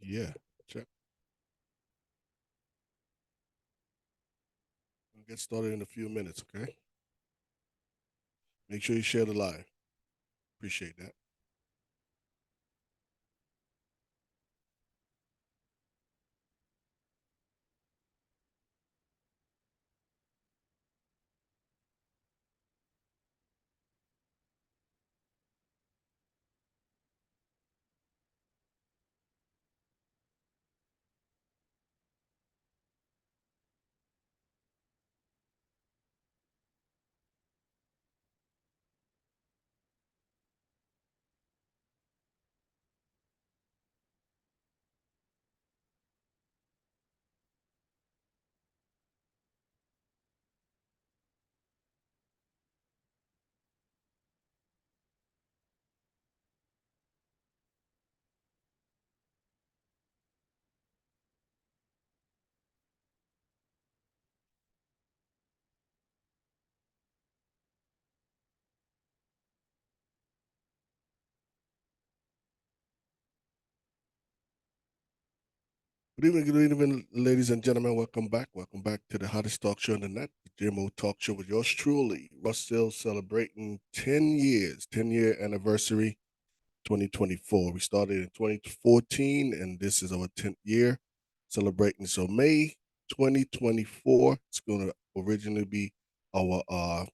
Yeah, check. We'll get started in a few minutes, okay? Make sure you share the live. Appreciate that. Good evening, ladies and gentlemen. Welcome back. Welcome back to the hottest talk show on the net, the JMO Talk Show with yours truly, Russ Cills, celebrating 10 years, 10-year anniversary, 2024. We started in 2014, and this is our 10th year celebrating. So May 2024, it's going to originally be our,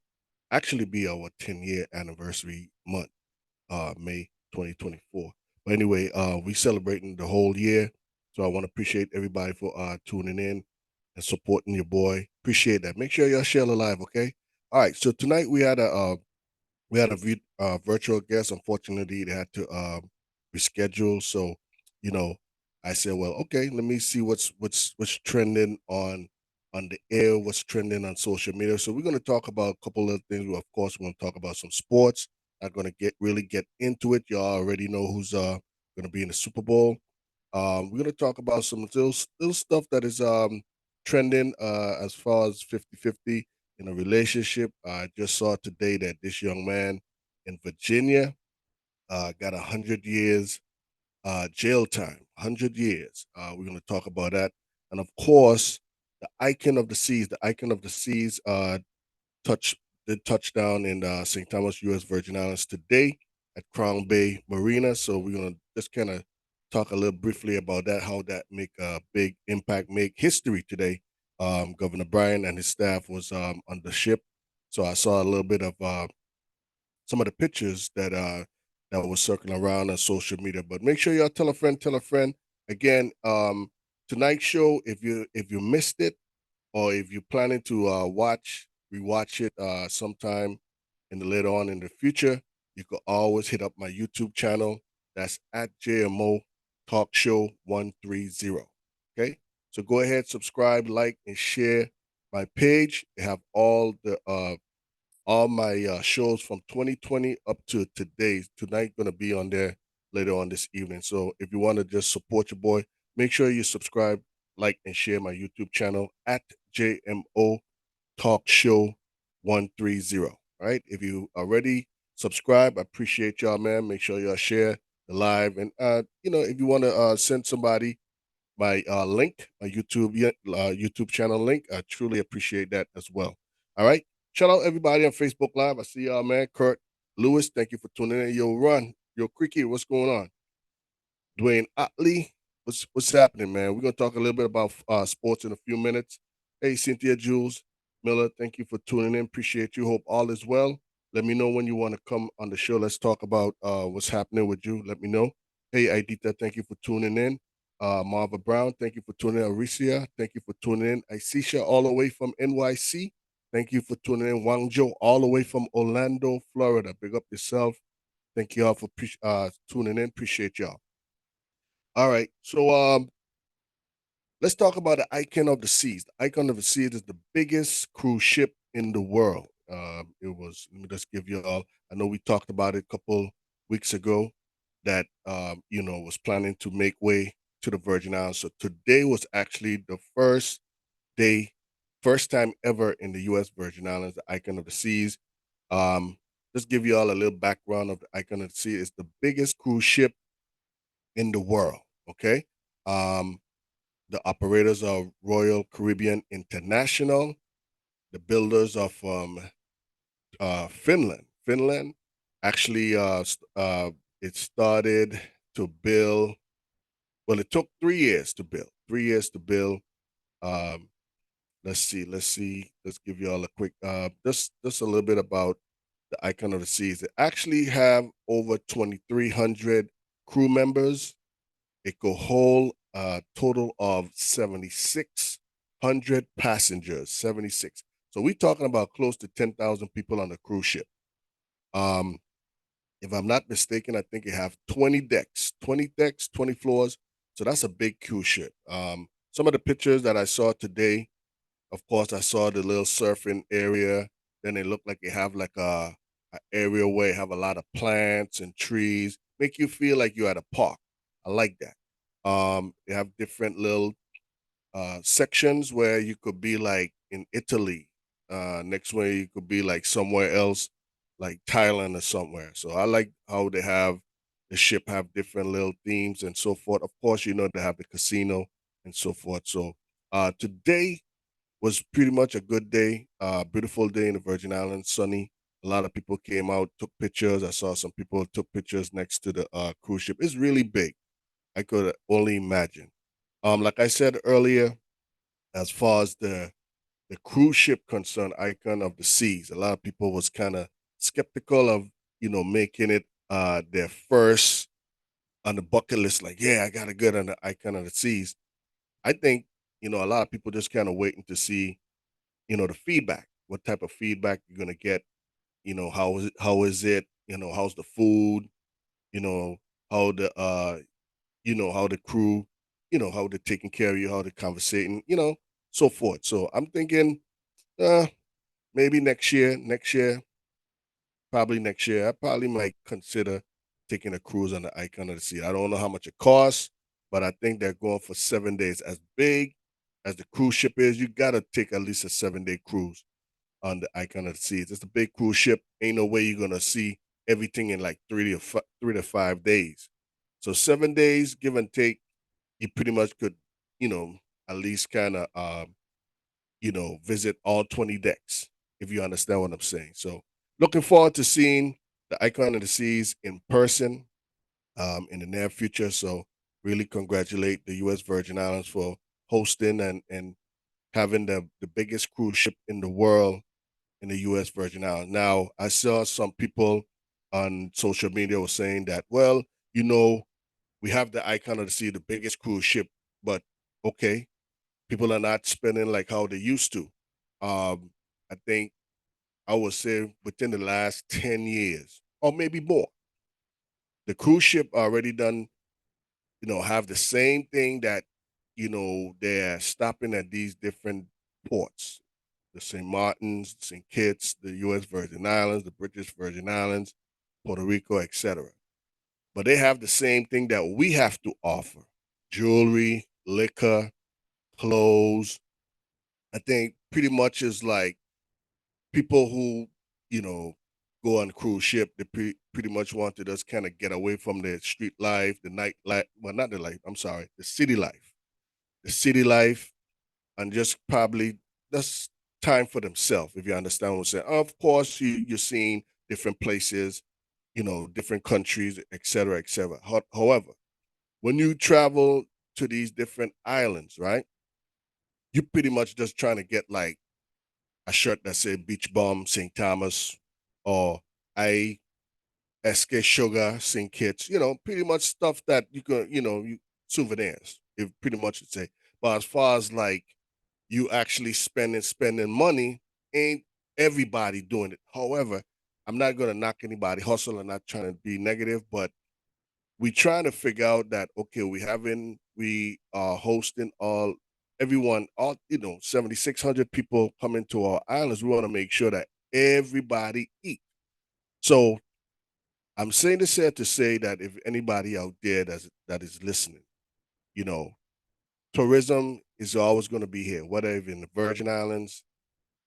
actually be our 10-year anniversary month. May 2024. But anyway, we celebrating the whole year. So I want to appreciate everybody for tuning in and supporting your boy. Appreciate that. Make sure y'all share the live, okay? All right. So tonight we had a virtual guest. Unfortunately, they had to reschedule. So, you know, I said, well, okay, let me see what's trending on the air, what's trending on social media. So we're going to talk about a couple of things. Well, of course, we're going to talk about some sports. Not going to get into it. Y'all already know who's going to be in the Super Bowl. We're going to talk about some still stuff that is trending as far as 50-50 in a relationship. I just saw today that this young man in Virginia got 100 years jail time. 100 years. We're going to talk about that, and of course, the icon of the seas, touch did touchdown in St. Thomas, U.S. Virgin Islands today at Crown Bay Marina. So we're going to just kind of talk a little briefly about that, how that make a big impact, make history today. Governor Bryan and his staff was on the ship, so I saw a little bit of some of the pictures that was circling around on social media. But make sure y'all tell a friend, tell a friend. Again, tonight's show, if you missed it, or if you're planning to rewatch it sometime in the later on in the future, you can always hit up my YouTube channel. That's at JMO Talk Show 130. Okay, so go ahead, subscribe, like, and share my page. They have all my shows from 2020 up to today. Tonight gonna be on there later on this evening. So if you want to just support your boy, make sure you subscribe, like, and share my YouTube channel at JMO Talk Show 130. All right. If you already subscribe, I appreciate y'all, man. Make sure y'all share the live. And if you want to send somebody my link, my YouTube channel link. I truly appreciate that as well. All right. Shout out everybody on Facebook Live. I see y'all, man. Kurt Lewis, thank you for tuning in. Yo, Run. Yo, Cricket, what's going on? Dwayne Otley, what's happening, man? We're gonna talk a little bit about sports in a few minutes. Hey, Cynthia Jules Miller, thank you for tuning in. Appreciate you. Hope all is well. Let me know when you want to come on the show. Let's talk about what's happening with you. Let me know. Hey, Idita, thank you for tuning in. Marva Brown, thank you for tuning in. Aricia, thank you for tuning in. Isisha, all the way from NYC. Thank you for tuning in. Wangjo, all the way from Orlando, Florida. Big up yourself. Thank you all for tuning in. Appreciate y'all. All right. So let's talk about the Icon of the Seas. The Icon of the Seas is the biggest cruise ship in the world. It was. Let me just give you all. I know we talked about it a couple weeks ago that was planning to make way to the Virgin Islands. So today was actually the day, first time ever in the U.S. Virgin Islands. The Icon of the Seas. Um, just give you all a little background of the Icon of the Sea. It's the biggest cruise ship in the world. Okay. Um, the operators are Royal Caribbean International. The builders are from Finland. Finland actually, it started to build. Well, it took 3 years to build. 3 years to build. Um, let's see. Let's see. Let's give you all a quick, just a little bit about the Icon of the Seas. They actually have over 2,300 crew members. It could hold a total of 7,600 passengers. 76. So we're talking about close to 10,000 people on the cruise ship. Um, if I'm not mistaken, I think it have 20 decks, 20 floors. So that's a big cruise ship. Some of the pictures that I saw today, of course, I saw the little surfing area. Then it looked like they have like a area where you have a lot of plants and trees, make you feel like you're at a park. I like that. They have different little sections where you could be like in Italy. Next one you could be like somewhere else, like Thailand or somewhere. So I like how they have the ship have different little themes and so forth. Of course, they have the casino and so forth. So today was pretty much a good day, beautiful day in the Virgin Islands, sunny. A lot of people came out, took pictures. I saw some people took pictures next to the cruise ship. It's really big. I could only imagine. Like I said earlier, as far as the cruise ship concerned, Icon of the Seas, a lot of people was kind of skeptical of making it their first on the bucket list. Like, yeah, I gotta get on the Icon of the Seas. I think a lot of people just kind of waiting to see the feedback, what type of feedback you're gonna get. How is it? How's the food? You know, how the how the crew, how they're taking care of you, how they're conversating, so forth. So I'm thinking, uh, maybe next year, probably next year, I probably might consider taking a cruise on the Icon of the Sea. I don't know how much it costs, but I think they're going for 7 days. As big as the cruise ship is, you gotta take at least a 7 day cruise on the Icon of the Seas. It's a big cruise ship. Ain't no way you're gonna see everything in like 3 to 5 days. So 7 days, give and take, you pretty much could, you know, at least kind of, visit all 20 decks, if you understand what I'm saying. So looking forward to seeing the Icon of the Seas in person in the near future. So really congratulate the U.S. Virgin Islands for hosting and having the biggest cruise ship in the world in the U.S. Virgin Islands. Now, I saw some people on social media were saying that, well, you know, we have the Icon of the Sea, the biggest cruise ship, but okay, people are not spending like how they used to. I think I would say within the last 10 years, or maybe more, the cruise ship already done, have the same thing that, they're stopping at these different ports, the St. Martins, St. Kitts, the U.S. Virgin Islands, the British Virgin Islands, Puerto Rico, etc. But they have the same thing that we have to offer: jewelry, liquor, clothes. I think pretty much is like people who, you know, go on cruise ship, they pretty much want to just kind of get away from the street life, the night life, well, not the life, I'm sorry, the city life, and just probably that's time for themselves, if you understand what I'm saying. Of course, you're seeing different places, different countries, et cetera, et cetera. However, when you travel to these different islands, right, you pretty much just trying to get like a shirt that say Beach Bum St. Thomas or I SK Sugar St. Kitts, pretty much stuff that you can, souvenirs, if pretty much would say. But as far as like you actually spending money, ain't everybody doing it. However, I'm not gonna knock anybody hustle and not trying to be negative, but we trying to figure out that okay, we are hosting all 7,600 people coming to our islands. We want to make sure that everybody eat. So I'm saying this here to say that if anybody out there that is listening, you know, tourism is always going to be here, whether if in the Virgin Islands,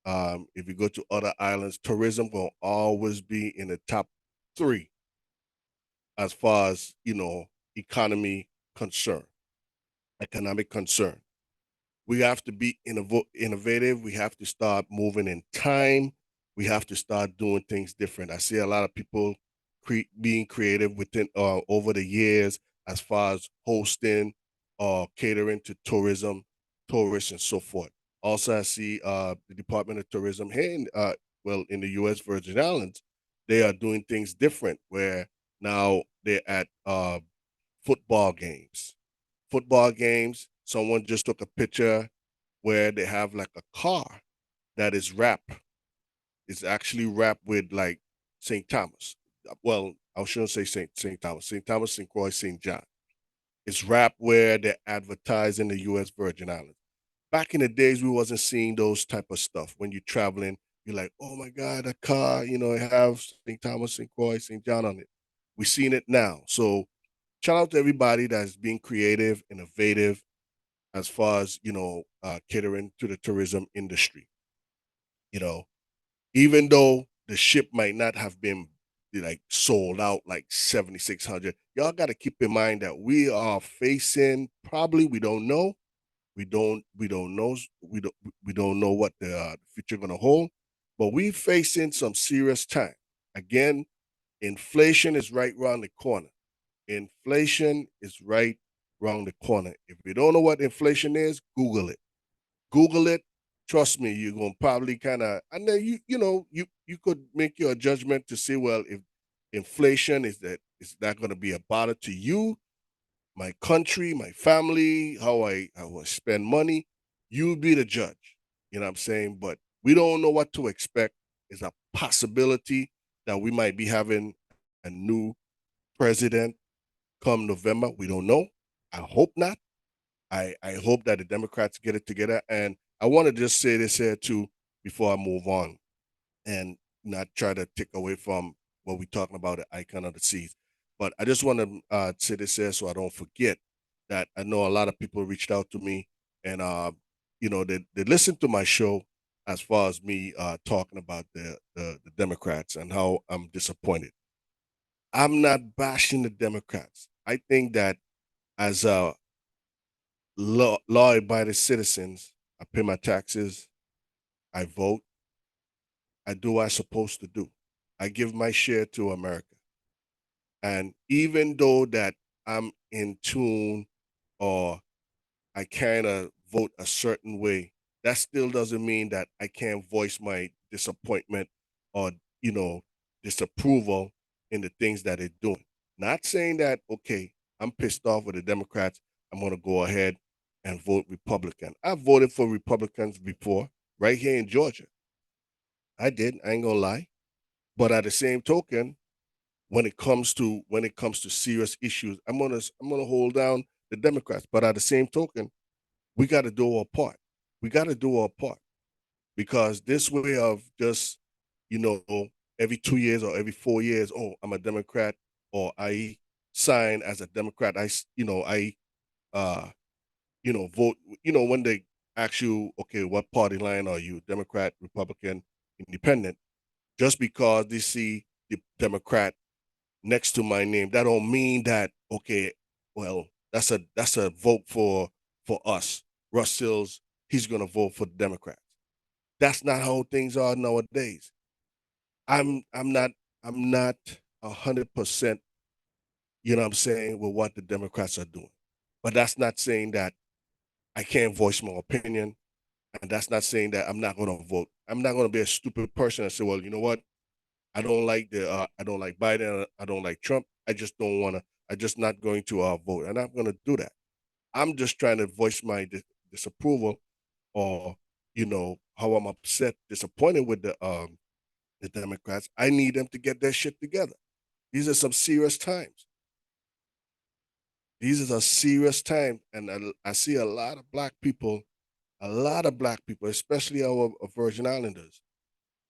if you go to other islands, tourism will always be in the top three as far as economy concerned. economic concern. We have to be innovative. We have to start moving in time. We have to start doing things different. I see a lot of people being creative within over the years as far as hosting or catering to tourism, tourists, and so forth. Also, I see the Department of Tourism here in the U.S. Virgin Islands, they are doing things different where now they're at football games. Football games, someone just took a picture where they have like a car that is wrapped. It's actually wrapped with like St. Thomas. Well, I shouldn't say St. Thomas. St. Thomas, St. Croix, St. John. It's wrapped where they're advertising the U.S. Virgin Islands. Back in the days, we wasn't seeing those type of stuff. When you're traveling, you're like, oh my God, a car, it have St. Thomas, St. Croix, St. John on it. We're seeing it now. So shout out to everybody that's being creative, innovative, as far as catering to the tourism industry. You know, even though the ship might not have been like sold out like 7,600, y'all got to keep in mind that we are facing, probably, we don't know, we don't know what the future gonna hold, but we facing some serious time. Again, inflation is right around the corner. Inflation is right around the corner. If you don't know what inflation is, Google it. Google it. Trust me, you're gonna probably kind of, and then you could make your judgment to see, well, if inflation is that going to be a bother to you, my country, my family, how I will spend money. You be the judge. You know what I'm saying? But we don't know what to expect. It's a possibility that we might be having a new president come November. We don't know. I hope not. I hope that the Democrats get it together. And I want to just say this here too before I move on and not try to take away from what we're talking about, the icon of the seas. But I just want to say this here so I don't forget that I know a lot of people reached out to me and they listened to my show as far as me talking about the Democrats and how I'm disappointed. I'm not bashing the Democrats. I think that as a law-abiding citizens, I pay my taxes, I vote, I do what I'm supposed to do. I give my share to America. And even though that I'm in tune or I kind of vote a certain way, that still doesn't mean that I can't voice my disappointment or, you know, disapproval in the things that they're doing. Not saying that, okay, I'm pissed off with the Democrats, I'm going to go ahead and vote Republican. I voted for Republicans before, right here in Georgia. I did, I ain't going to lie. But at the same token, when it comes to serious issues, I'm gonna hold down the Democrats. But at the same token, we got to do our part. We got to do our part because this way of just you know every 2 years or every 4 years, oh, I'm a Democrat or I sign as a Democrat. I vote. When they ask you, okay, what party line are you? Democrat, Republican, Independent? Just because they see the Democrat next to my name, that don't mean that, okay, well, that's a vote for us. Russ Cills, he's gonna vote for the Democrats. That's not how things are nowadays. I'm not 100%, you know what I'm saying, with what the Democrats are doing. But that's not saying that I can't voice my opinion. And that's not saying that I'm not gonna vote. I'm not gonna be a stupid person and say, well, you know what? I don't like Biden. I don't like Trump. I just don't want to. I just not going to vote. I'm not going to do that. I'm just trying to voice my disapproval or how I'm upset, disappointed with the Democrats. I need them to get their shit together. These are some serious times. These are serious times, and I see a lot of black people, especially our Virgin Islanders.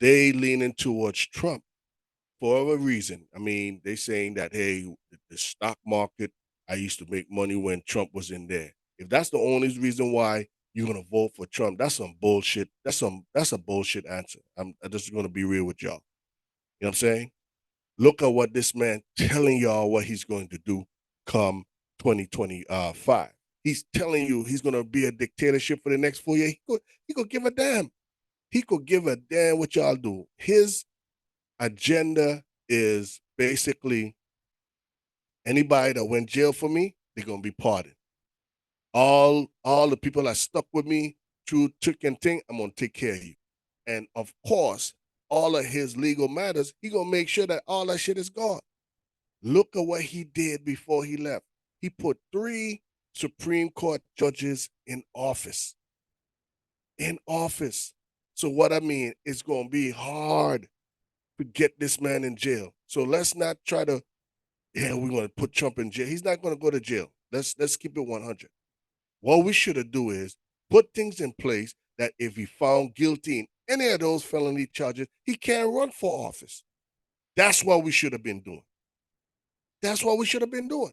They leaning towards Trump for a reason. I mean, they saying that, hey, the stock market, I used to make money when Trump was in there. If that's the only reason why you're gonna vote for Trump, that's some bullshit. That's a bullshit answer. I'm just gonna be real with y'all. You know what I'm saying? Look at what this man telling y'all what he's going to do come 2025. He's telling you he's gonna be a dictatorship for the next 4 years. He could give a damn. He could give a damn what y'all do. His agenda is basically anybody that went jail for me, they're gonna be pardoned. All the people that stuck with me through thick and thing, I'm gonna take care of you. And of course, all of his legal matters, he gonna make sure that all that shit is gone. Look at what he did before he left. He put 3 Supreme Court judges in office. In office. So what I mean, it's gonna be hard to get this man in jail. So let's not try to, yeah, we're gonna put Trump in jail. He's not gonna go to jail. Let's keep it 100. What we should have do is put things in place that if he found guilty in any of those felony charges, he can't run for office. That's what we should have been doing. That's what we should have been doing.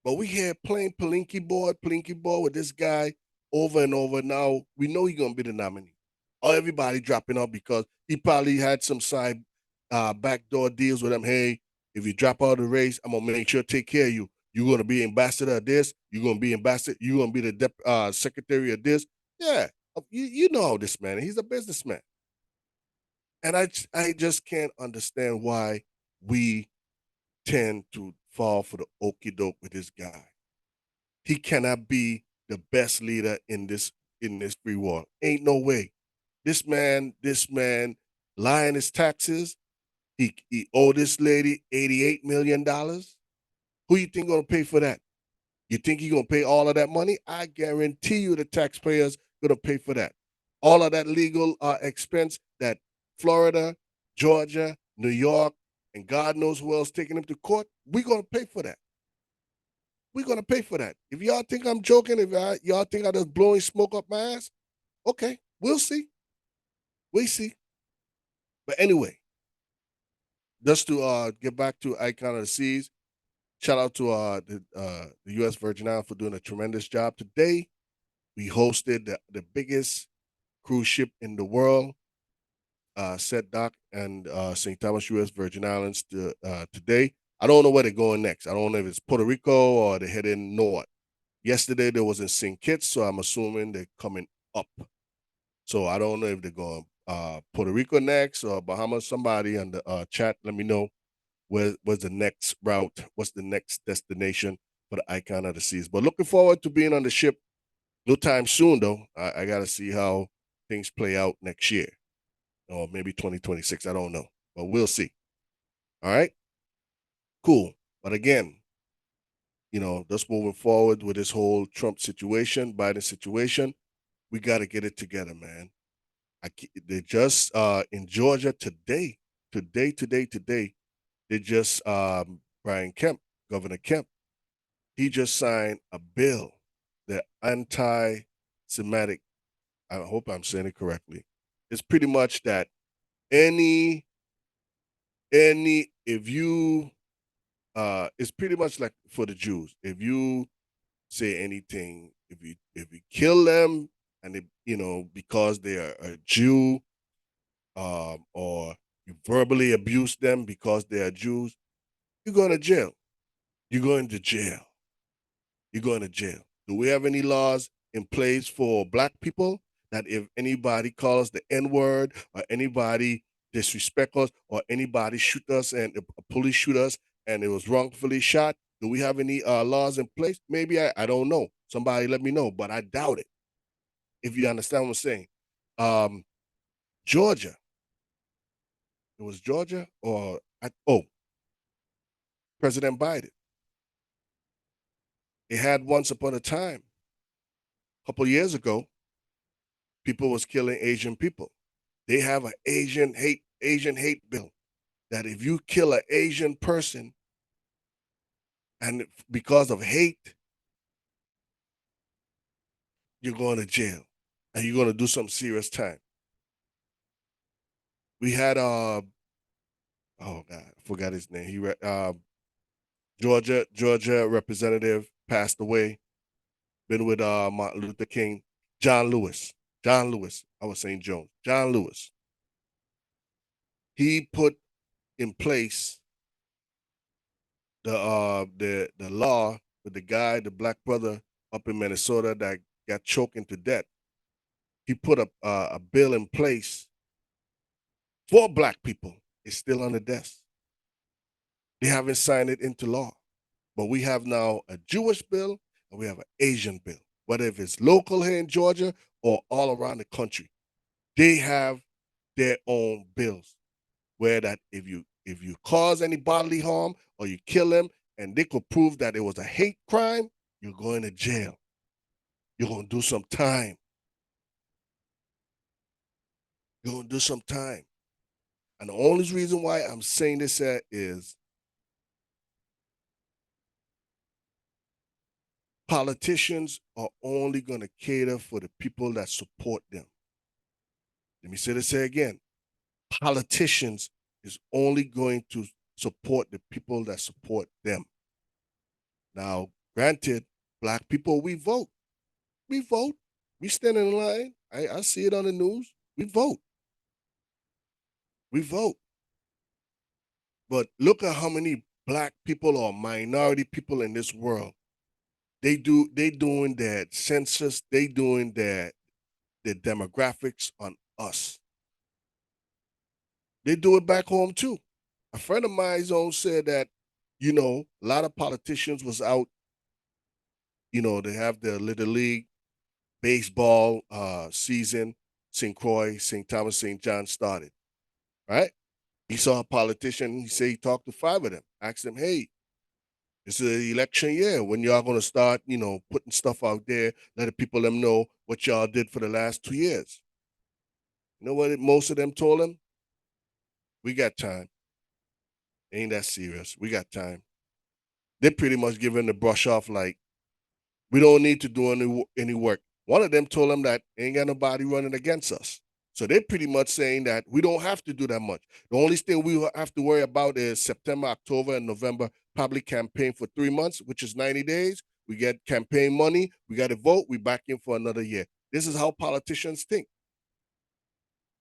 But we here playing Plinky board with this guy over and over. Now we know he's gonna be the nominee. Or everybody dropping out because he probably had some side backdoor deals with him. Hey, if you drop out of the race, I'm gonna make sure to take care of you. You're gonna be ambassador of this. You're gonna be ambassador. You're gonna be the secretary of this. Yeah, you know how this man. He's a businessman, and I just can't understand why we tend to fall for the okey doke with this guy. He cannot be the best leader in this free world. Ain't no way. This man lying his taxes. He owe this lady $88 million. Who you think gonna pay for that? You think he gonna pay all of that money? I guarantee you the taxpayers gonna pay for that. All of that legal expense that Florida, Georgia, New York, and God knows who else taking him to court, we gonna pay for that. We're gonna pay for that. If y'all think I'm joking, if y'all think I just blowing smoke up my ass, okay, we'll see. We see. But anyway, just to get back to Icon of the Seas, shout out to the U.S. Virgin Islands for doing a tremendous job today. We hosted the biggest cruise ship in the world, set dock and St. Thomas, U.S. Virgin Islands today. I don't know where they're going next. I don't know if it's Puerto Rico or they're heading north. Yesterday there was in St. Kitts, so I'm assuming they're coming up. So I don't know if they're going Puerto Rico next or Bahamas. Somebody on the chat, let me know where's the next route, what's the next destination for the Icon of the Seas. But looking forward to being on the ship. No time soon though. I got to see how things play out next year or maybe 2026. I don't know, but we'll see. All right, cool. But again, just moving forward with this whole Trump situation, Biden situation, we got to get it together, man. They just in Georgia today. They just Brian Kemp, Governor Kemp, he just signed a bill, the anti-Semitic. I hope I'm saying it correctly. It's pretty much that any if you it's pretty much like for the Jews. If you say anything, if you kill them and because they are a Jew, or you verbally abuse them because they are Jews, you're going to jail. You're going to jail. You're going to jail. Do we have any laws in place for black people that if anybody calls the N word or anybody disrespect us or anybody shoot us and a police shoot us and it was wrongfully shot, do we have any laws in place? Maybe I don't know. Somebody let me know, but I doubt it. If you understand what I'm saying. Um, Georgia. It was Georgia or President Biden. It had once upon a time, a couple years ago, people was killing Asian people. They have an Asian hate bill that if you kill an Asian person and because of hate, you're going to jail and you're going to do some serious time. We had oh God, I forgot his name. Georgia representative passed away. Been with Martin Luther King, John Lewis. John Lewis. I was saying Jones. John Lewis. He put in place the law with the guy, the black brother up in Minnesota that got choked into death. He put a bill in place for black people. It's still on the desk. They haven't signed it into law. But we have now a Jewish bill and we have an Asian bill, whether if it's local here in Georgia or all around the country. They have their own bills where that if you cause any bodily harm or you kill them and they could prove that it was a hate crime, you're going to jail. You're going to do some time. You're going to do some time. And the only reason why I'm saying this is politicians are only going to cater for the people that support them. Let me say this again. Politicians is only going to support the people that support them. Now, granted, black people, we vote. We vote. We stand in line. I see it on the news. We vote. We vote. But look at how many black people or minority people in this world. They doing their census, they doing their demographics on us. They do it back home too. A friend of mine's own said that, a lot of politicians was out, they have the Little League baseball season, St. Croix, St. Thomas, St. John started, right? He saw a politician, he said he talked to five of them, asked them, hey, it's the election year when y'all gonna start, putting stuff out there, letting people them know what y'all did for the last 2 years. You know what most of them told him? We got time. Ain't that serious. We got time. They pretty much giving the brush off like, we don't need to do any work. One of them told him that ain't got nobody running against us. So they're pretty much saying that we don't have to do that much. The only thing we have to worry about is September, October, and November, probably campaign for 3 months, which is 90 days. We get campaign money, we got to vote, we back in for another year. This is how politicians think.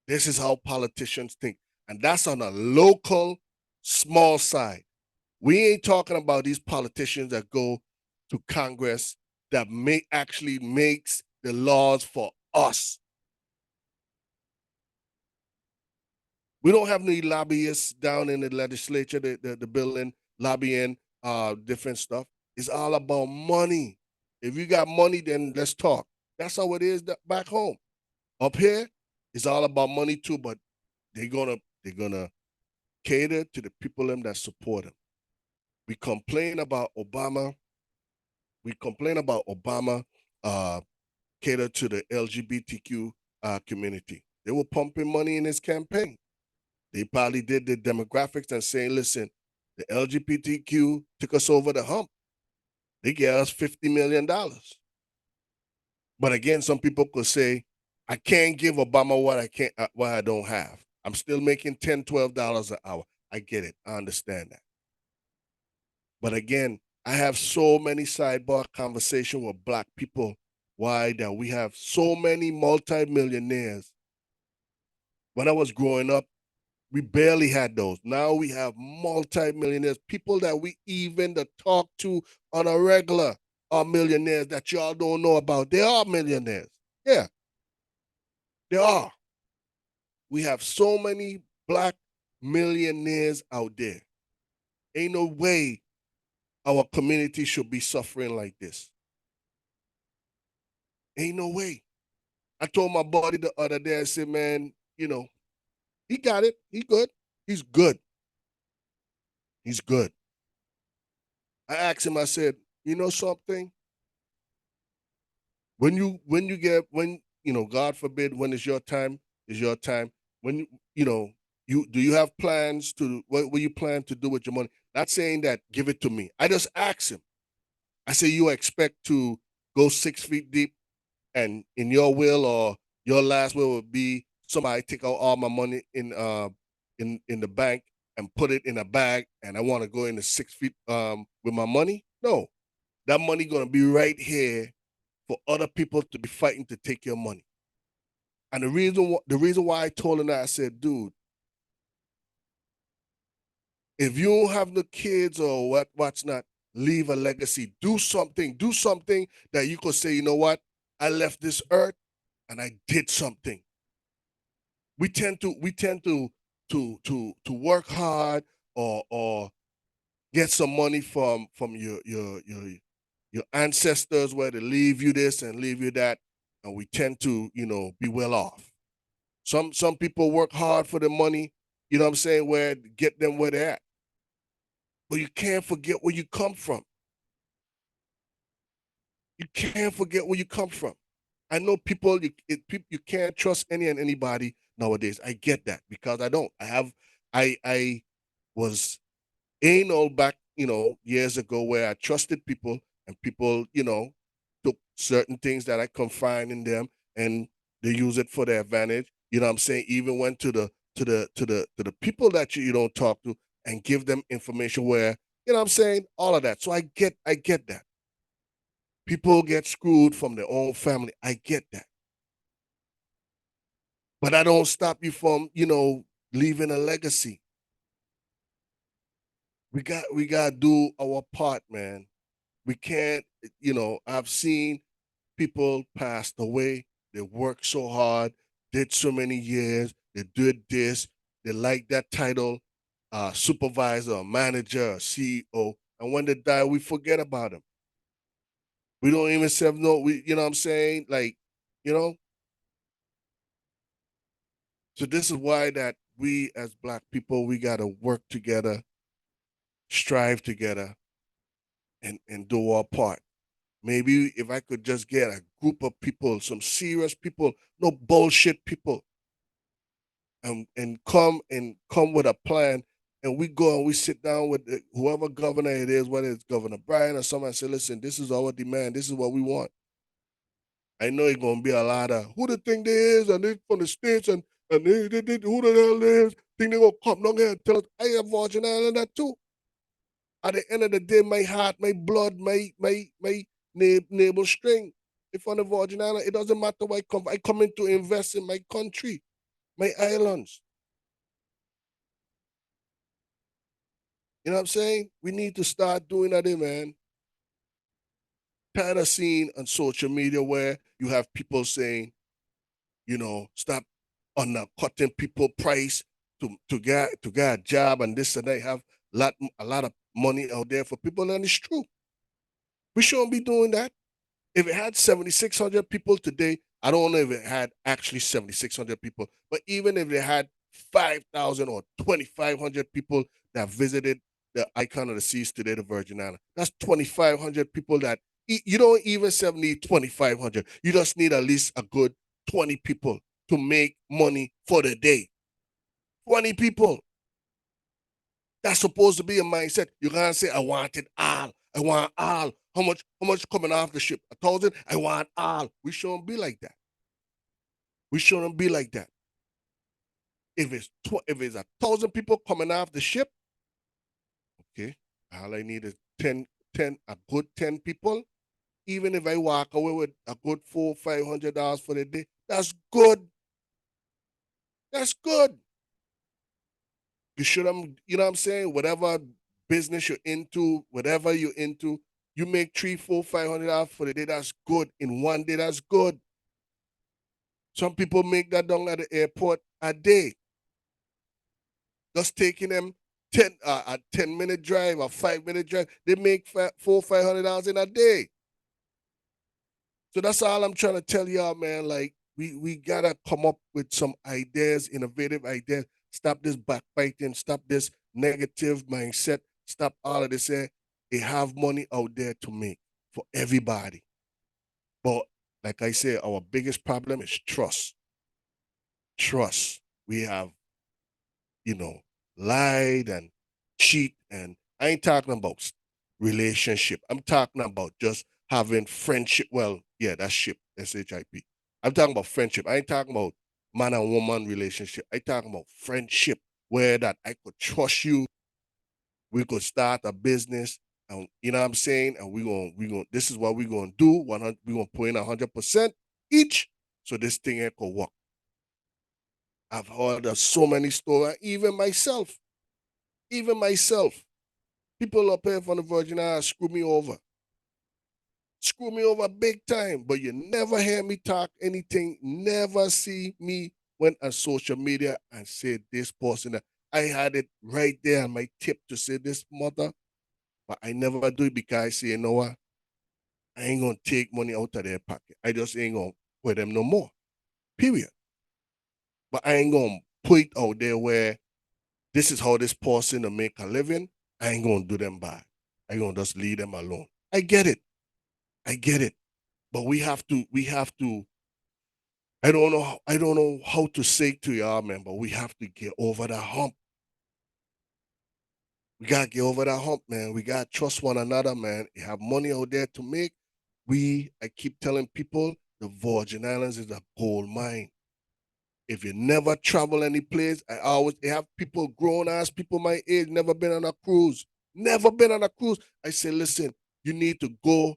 This is how politicians think. And that's on a local, small side. We ain't talking about these politicians that go to Congress that actually makes the laws for us. We don't have any lobbyists down in the legislature, the building, lobbying different stuff. It's all about money. If you got money, then let's talk. That's how it is back home. Up here, it's all about money too, but they're gonna cater to the people them that support them. We complain about Obama. We complain about Obama cater to the LGBTQ community. They were pumping money in his campaign. They probably did the demographics and saying, listen, the LGBTQ took us over the hump. They gave us $50 million. But again, some people could say, I can't give Obama what I don't have. I'm still making $10, $12 an hour. I get it. I understand that. But again, I have so many sidebar conversation with black people. Why that we have so many multimillionaires. When I was growing up, we barely had those. Now we have multimillionaires, people that we even talk to on a regular are millionaires that y'all don't know about. They are millionaires. Yeah, they are. We have so many black millionaires out there. Ain't no way our community should be suffering like this. Ain't no way. I told my buddy the other day, I said, man, he got it. He good. He's good. He's good. I asked him, I said, you know something? When God forbid, when it's your time, is your time. When you have plans to what will you plan to do with your money? Not saying that give it to me. I just asked him. I say you expect to go 6 feet deep and in your will or your last will would be somebody take out all my money in the bank and put it in a bag and I want to go into 6 feet with my money. No, that money gonna be right here for other people to be fighting to take your money. And the reason why I told him that, I said, dude, if you don't have the kids or what's not, leave a legacy. Do something. Do something that you could say, you know what? I left this earth and I did something. We tend to work hard or get some money from your ancestors where they leave you this and leave you that, and we tend to be well off. Some people work hard for the money, you know what I'm saying, where get them where they're at. But you can't forget where you come from. You can't forget where you come from. I know you can't trust any and anybody nowadays. I get that because I don't. I was anal back, years ago where I trusted people and people, took certain things that I confine in them and they use it for their advantage. You know what I'm saying? Even went to the people that you don't talk to and give them information where, what I'm saying, all of that. So I get that. People get screwed from their own family. I get that. But I don't stop you from, leaving a legacy. We got to do our part, man. We can't, I've seen people passed away. They worked so hard, did so many years, they did this, they like that title, supervisor, manager, CEO. And when they die, we forget about them. We don't even say no, you know what I'm saying? Like, you know, so this is why that we as black people, we gotta work together, strive together, and do our part. Maybe if I could just get a group of people, some serious people, no bullshit people, and come with a plan, and we go and we sit down with whoever governor it is, whether it's Governor Bryan or someone, and say, listen, this is our demand, this is what we want. I know it's gonna be a lot of who the thing they is, and they from the states, and they who the hell they is, think they gonna come down here and tell us I have Virgin Island that too. At the end of the day, my heart, my blood, my navel string. If on the Virgin Island, it doesn't matter where I come. I come in to invest in my country, my islands. You know what I'm saying? We need to start doing that, man. Tired of seeing on social media where you have people saying, stop undercutting people price to get a job and this and they have a lot of money out there for people, and it's true. We shouldn't be doing that. If it had 7,600 people today, I don't know if it had actually 7,600 people, but even if it had 5,000 or 2,500 people that visited the icon of the seas today, the Virgin Islands, that's 2,500 people that you don't even need 2,500. You just need at least a good 20 people to make money for the day. 20 people. That's supposed to be a mindset. You can't say, I want it all. I want all. How much coming off the ship? 1,000? I want all. We shouldn't be like that. We shouldn't be like that. If it's 1,000 people coming off the ship, okay, all I need is 10, a good 10 people. Even if I walk away with a good $400-500 for the day, that's good. That's good. You should have, you know what I'm saying? Whatever business you're into, whatever you're into, you make three, four, $500 for the day. That's good. In one day, that's good. Some people make that down at the airport a day. Just taking them a 10-minute drive, a 5-minute drive. They make $400-500 in a day. So that's all I'm trying to tell y'all, man. Like we gotta come up with some ideas, innovative ideas. Stop this backbiting. Stop this negative mindset. Stop all of this. They have money out there to make for everybody. But like I say, our biggest problem is trust. Trust. We have, you know, lied and cheat, and I ain't talking about relationship. I'm talking about just having friendship. Well, yeah, that's ship, SHIP. I'm talking about friendship. I ain't talking about man and woman relationship. I talking about friendship where that I could trust you. We could start a business, and you know what I'm saying. And we going this is what we're gonna do. 100. We're gonna put in 100% each, so this thing here could work. I've heard of so many stories. Even myself. People up here from the Virgin Islands screw me over. Screw me over big time. But you never hear me talk anything, never see me went on social media and say this person that I had it right there on my tip to say this mother, but I never do it because I say, you know what? I ain't gonna take money out of their pocket. I just ain't gonna pay them no more. Period. But I ain't gonna put it out there where this is how this person to make a living. I ain't gonna do them bad. I gonna just leave them alone. I get it. I get it. But we have to I don't know how to say to y'all, man, but we have to get over that hump. We gotta get over that hump, man. We gotta trust one another, man. You have money out there to make. I keep telling people the Virgin Islands is a gold mine. If you never travel any place, I always have people, grown ass people my age, never been on a cruise. Never been on a cruise. I say, listen, you need to go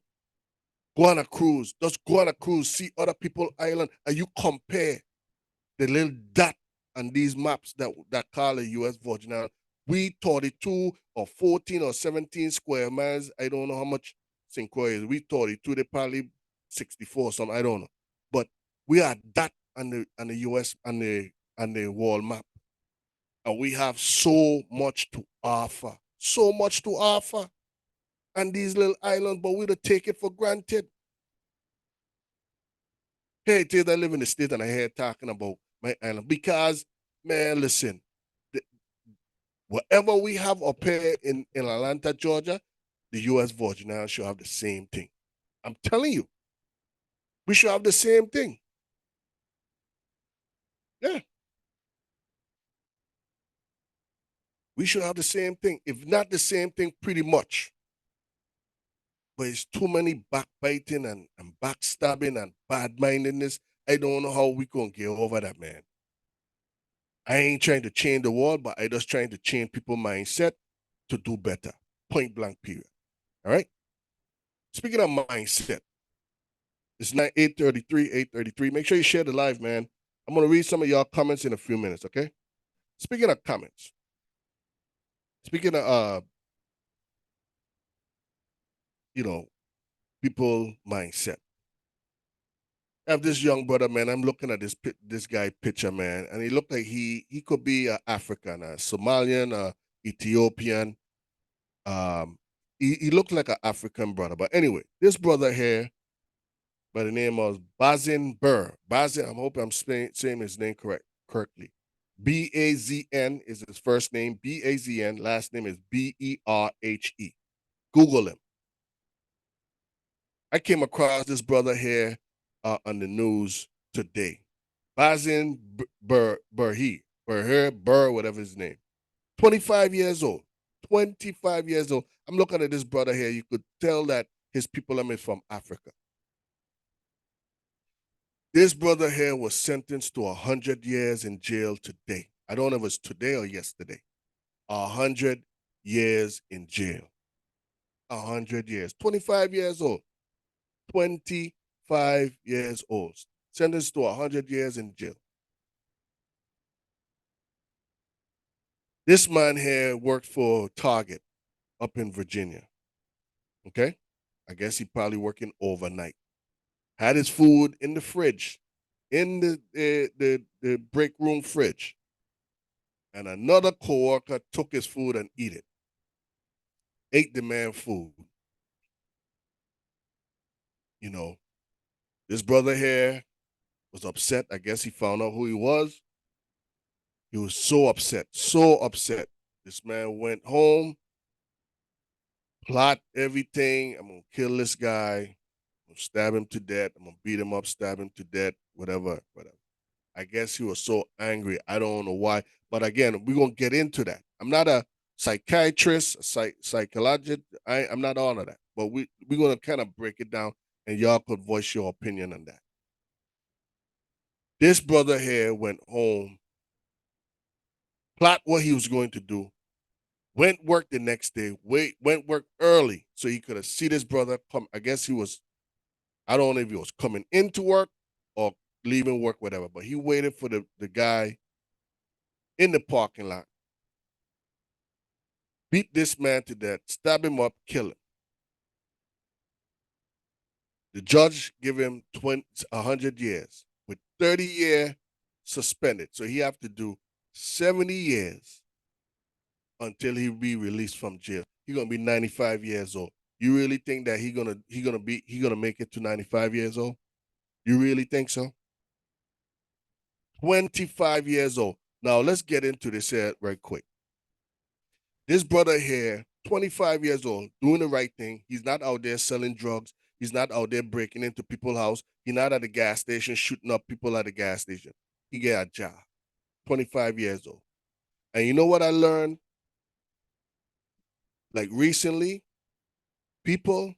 on a cruise. Just go on a cruise, see other people island, and you compare the little dot on these maps that call the US Virgin Islands. We 32 or 14 or 17 square miles. I don't know how much St. Croix is. We 32, they probably 64 or something. I don't know. But we are that on the US on the world map. And we have so much to offer. So much to offer on these little islands, but we don't take it for granted. Hey, it is I live in the state and I hear talking about my island because, man, listen, whatever we have up here in Atlanta, Georgia, the U.S. Virgin Islands should have the same thing. I'm telling you, we should have the same thing. Yeah, we should have the same thing. If not the same thing, pretty much. But it's too many backbiting and backstabbing and bad mindedness. I don't know how we gonna get over that, man. I ain't trying to change the world, but I just trying to change people's mindset to do better. Point blank, period. All right. Speaking of mindset, it's 8:33, 8:33. Make sure you share the live, man. I'm gonna read some of y'all comments in a few minutes, okay? Speaking of comments, speaking of you know, people mindset. I have this young brother, man. I'm looking at this guy picture, man, and he looked like he could be African, Somalian, Ethiopian. He looked like an African brother. But anyway, this brother here by the name of Bazin Burr. Bazin, I hope I'm saying his name correctly. Bazn is his first name. Bazn, last name is Berhe. Google him. I came across this brother here on the news today. Bazin Burr, whatever his name. 25 years old. 25 years old. I'm looking at this brother here. You could tell that his people are from Africa. This brother here was sentenced to 100 years in jail today. I don't know if it's today or yesterday. 100 years in jail. 100 years. 25 years old. 25 years old. Sentenced to 100 years in jail. This man here worked for Target up in Virginia. Okay? I guess he probably working overnight. Had his food in the fridge, in the break room fridge. And another coworker took his food and eat it. Ate the man food. You know, this brother here was upset. I guess he found out who he was. He was so upset, so upset. This man went home, plot everything. I'm gonna kill this guy. I'm gonna stab him to death. I'm gonna beat him up, stab him to death, whatever, whatever. I guess he was so angry. I don't know why. But again, we're gonna get into that. I'm not a psychiatrist, psychologist. I'm not all of that. But we're gonna kind of break it down and y'all could voice your opinion on that. This brother here went home, plot what he was going to do, went work the next day, went work early so he could have see this brother come. I guess he was, I don't know if he was coming into work or leaving work, whatever, but he waited for the guy in the parking lot. beat this man to death, stab him up, kill him. The judge give him 100 years with 30-year suspended. So he have to do 70 years until he be released from jail. He gonna be 95 years old. You really think that he gonna make it to 95 years old? You really think so? 25 years old. Now let's get into this here right quick. This brother here, 25 years old, doing the right thing. He's not out there selling drugs. He's not out there breaking into people's house. He's not at the gas station shooting up people at the gas station. He get a job. 25 years old. And you know what I learned? Like recently, people,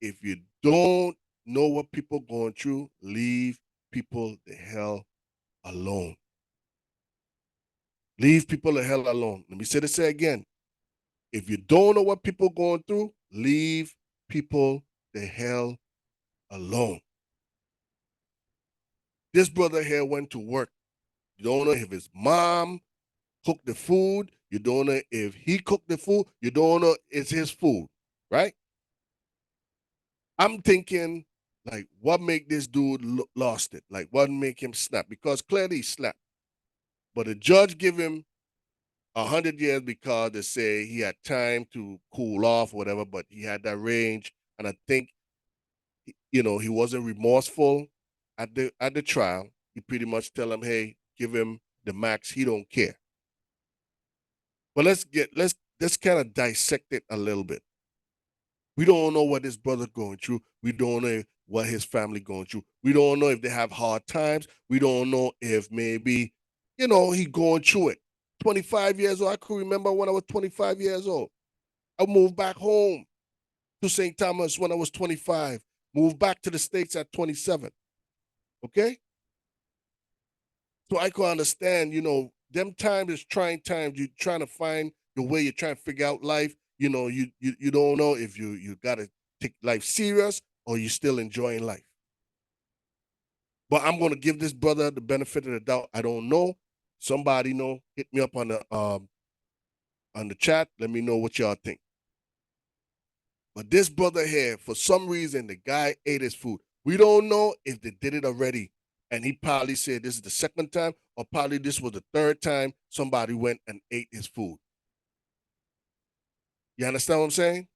if you don't know what people going through, leave people the hell alone. Leave people the hell alone. Let me say this again. If you don't know what people going through, leave people the hell alone. This brother here went to work. You don't know if his mom cooked the food. You don't know if he cooked the food. You don't know it's his food, right? I'm thinking, like, what make this dude lost it? Like, what make him snap? Because clearly he slapped. But the judge give him 100 years because they say he had time to cool off, whatever. But he had that range, and I think he wasn't remorseful at the trial. He pretty much tell him, hey, give him the max. He don't care. But let's kind of dissect it a little bit. We don't know what this brother going through. We don't know what his family going through. We don't know if they have hard times. We don't know if maybe, he going through it. 25 years old. I could remember when I was 25 years old. I moved back home to St. Thomas when I was 25. Moved back to the States at 27. Okay? So I can understand, them times is trying times. You're trying to find your way. You're trying to figure out life. You don't know if you gotta take life serious or you still enjoying life. But I'm gonna give this brother the benefit of the doubt. I don't know. Somebody know. Hit me up on the chat. Let me know what y'all think. But this brother here, for some reason, the guy ate his food. We don't know if they did it already. And he probably said this is the second time, or probably this was the third time somebody went and ate his food. You understand what I'm saying?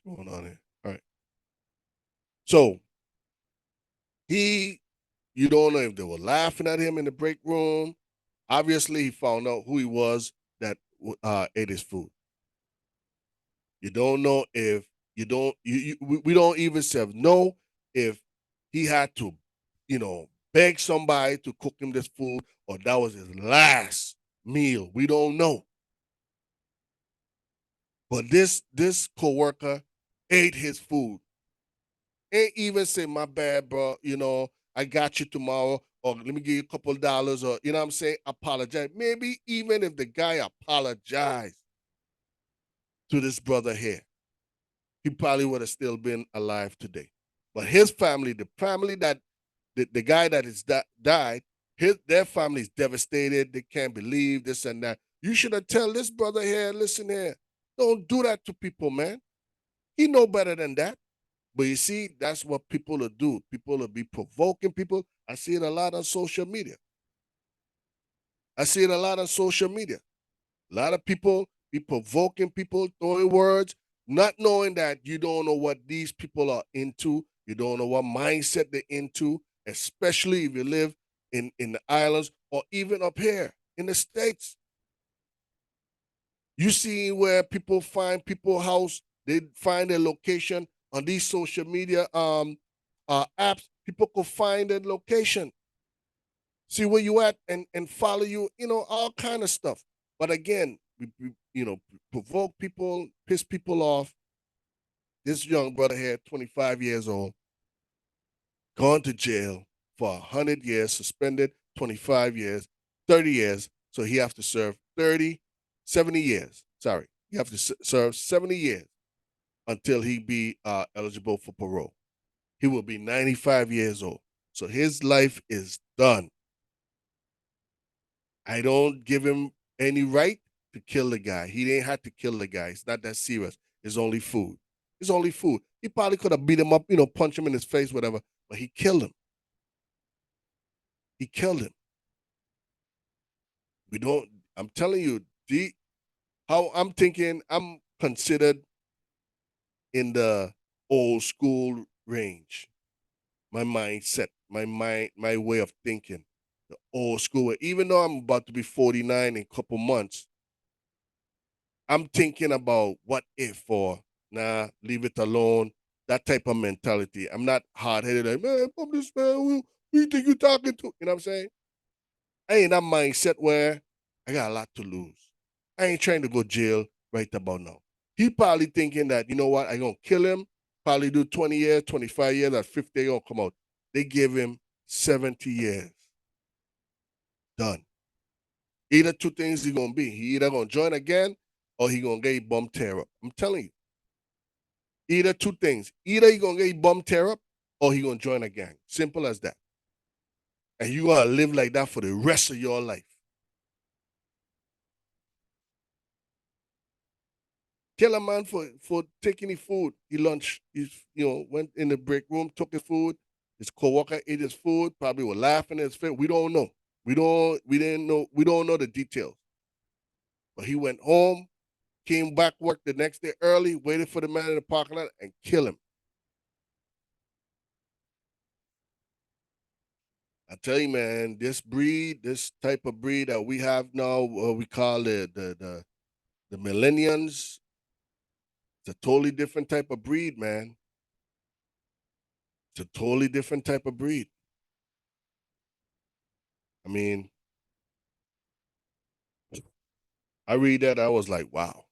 What's going on here? All right. So you don't know if they were laughing at him in the break room. Obviously, he found out who he was that ate his food. You don't know if you don't. We don't even know if he had to, beg somebody to cook him this food, or that was his last meal. We don't know. But this coworker ate his food. Ain't even say my bad, bro. I got you tomorrow, or let me give you a couple of dollars, or you know what I'm saying. Apologize. Maybe even if the guy apologized to this brother here, he probably would have still been alive today. But his family, the family that the guy that is died, their family is devastated. They can't believe this and that. You should have tell this brother here, listen here, don't do that to people, man. He know better than that. But you see, that's what people will do. People will be provoking people. I see it a lot on social media. I see it a lot on social media. A lot of people be provoking people, throwing words, not knowing that you don't know what these people are into. You don't know what mindset they're into, especially if you live in the islands or even up here in the States. You see where people find people house, they find their location on these social media apps. People could find their location, see where you at, and follow you. All kind of stuff. But again, provoke people, piss people off. This young brother here, 25 years old, gone to jail for 100 years, suspended 25 years, 30 years. So he have to serve 30, 70 years. Sorry, you have to serve 70 years until he be eligible for parole. He will be 95 years old. So his life is done. I don't give him any right to kill the guy. He didn't have to kill the guy. It's not that serious. It's only food. It's only food. He probably could have beat him up, punch him in his face, whatever, but he killed him. He killed him. We don't, I'm telling you, how I'm thinking, I'm considered in the old school range. My mindset, my way of thinking, the old school. Even though I'm about to be 49 in a couple months, I'm thinking about what if or nah, leave it alone. That type of mentality. I'm not hard headed like, man, fuck this man. Who you think you talking to? You know what I'm saying? I ain't that mindset where I got a lot to lose. I ain't trying to go jail right about now. He probably thinking that, you know what, I gonna kill him, probably do 20 years, 25 years, at 50 gonna come out. They give him 70 years. Done. Either two things he gonna be. He either gonna join again or he gonna get bum tear up. I'm telling you. Either two things. Either he gonna get bum tear up or he gonna join a gang. Simple as that. And you gotta live like that for the rest of your life. Kill a man for taking his food. He lunch. Went in the break room, took his food. His coworker ate his food. Probably were laughing at his face. We don't know. We didn't know. We don't know the details. But he went home, came back work the next day early, waited for the man in the parking lot, and kill him. I tell you, man, this type of breed that we have now, we call it the millennials. It's a totally different type of breed, man. It's a totally different type of breed. I mean, I read that, I was like, wow.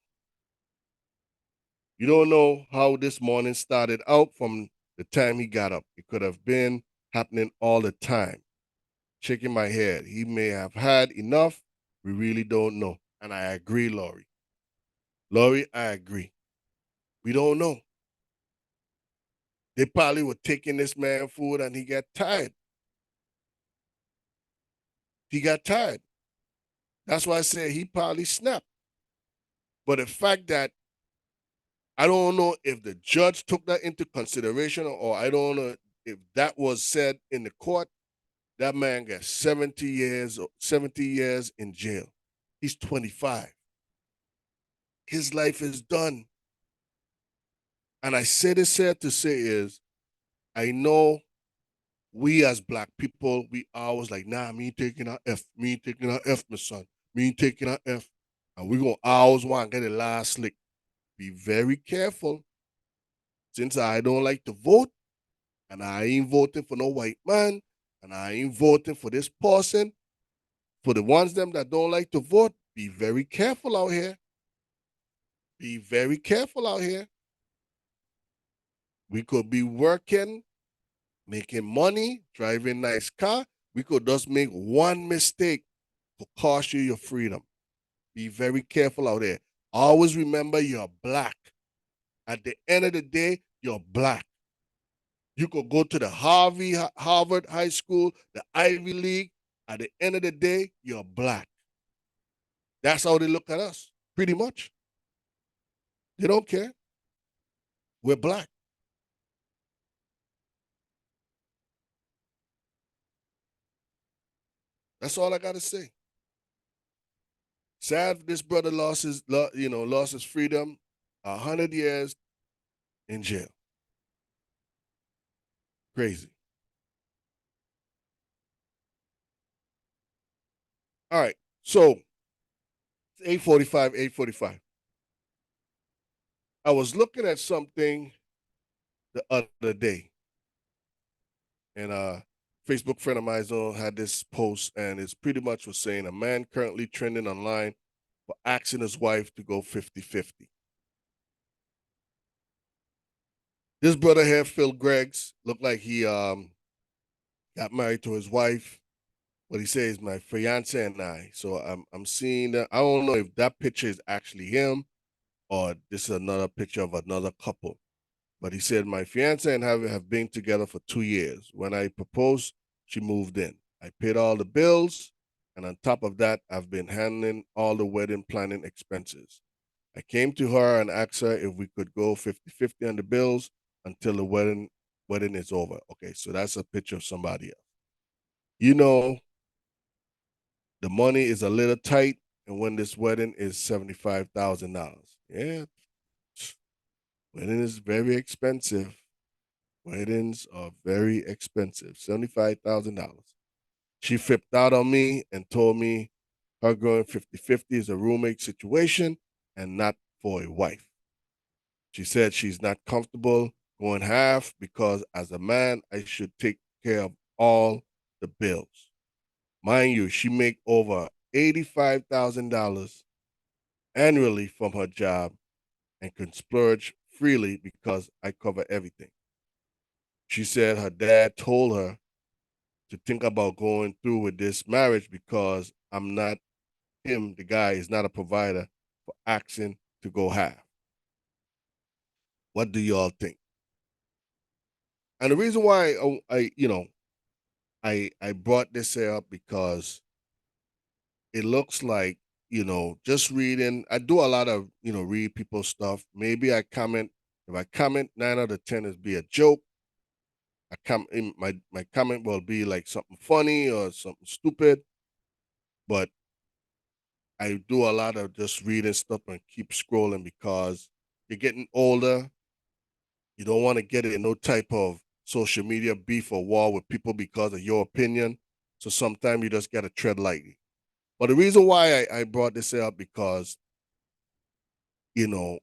You don't know how this morning started out from the time he got up. It could have been happening all the time. Shaking my head. He may have had enough. We really don't know. And I agree, Laurie. Laurie, I agree. We don't know. They probably were taking this man food and he got tired. He got tired. That's why I said he probably snapped. But the fact that I don't know if the judge took that into consideration or I don't know if that was said in the court, that man got 70 years in jail. He's 25. His life is done. And I say this here to say is, I know we as black people, we always like, nah, me taking a F, me taking a F, my son, me taking a F. And we gonna always want to get the last lick. Be very careful. Since I don't like to vote, and I ain't voting for no white man, and I ain't voting for this person, for the ones them that don't like to vote, be very careful out here. Be very careful out here. We could be working, making money, driving nice car. We could just make one mistake to cost you your freedom. Be very careful out there. Always remember you're black. At the end of the day, you're black. You could go to the Harvard High School, the Ivy League. At the end of the day, you're black. That's how they look at us, pretty much. They don't care. We're black. That's all I got to say. Sad this brother lost his freedom, 100 years in jail. Crazy. All right, so 8:45, 8:45. I was looking at something the other day, and Facebook friend of mine had this post, and it's pretty much was saying a man currently trending online for asking his wife to go 50-50. This brother here, Phil Greggs, looked like he got married to his wife. What he says, my fiance and I. So I'm seeing that. I don't know if that picture is actually him or this is another picture of another couple. But he said, my fiance and I have been together for 2 years. When I proposed, she moved in. I paid all the bills And on top of that, I've been handling all the wedding planning expenses. I came to her and asked her if we could go 50-50 on the bills until the wedding is over. Okay, so that's a picture of somebody else. You know, the money is a little tight, and when this wedding is $75,000. Yeah, wedding is very expensive. Weddings are very expensive. $75,000. She flipped out on me and told me her going 50-50 is a roommate situation and not for a wife. She said she's not comfortable going half because as a man, I should take care of all the bills. Mind you, she make over $85,000 annually from her job and can splurge freely because I cover everything. She said her dad told her to think about going through with this marriage because I'm not him, the guy is not a provider for asking to go half. What do y'all think? And the reason why I brought this here up because it looks like, just reading. I do a lot of, read people's stuff. Maybe I comment. If I comment, 9 out of 10 is be a joke. My comment will be like something funny or something stupid, but I do a lot of just reading stuff and keep scrolling because you're getting older. You don't want to get in no type of social media beef or war with people because of your opinion. So sometimes you just got to tread lightly. But the reason why I brought this up because, you know,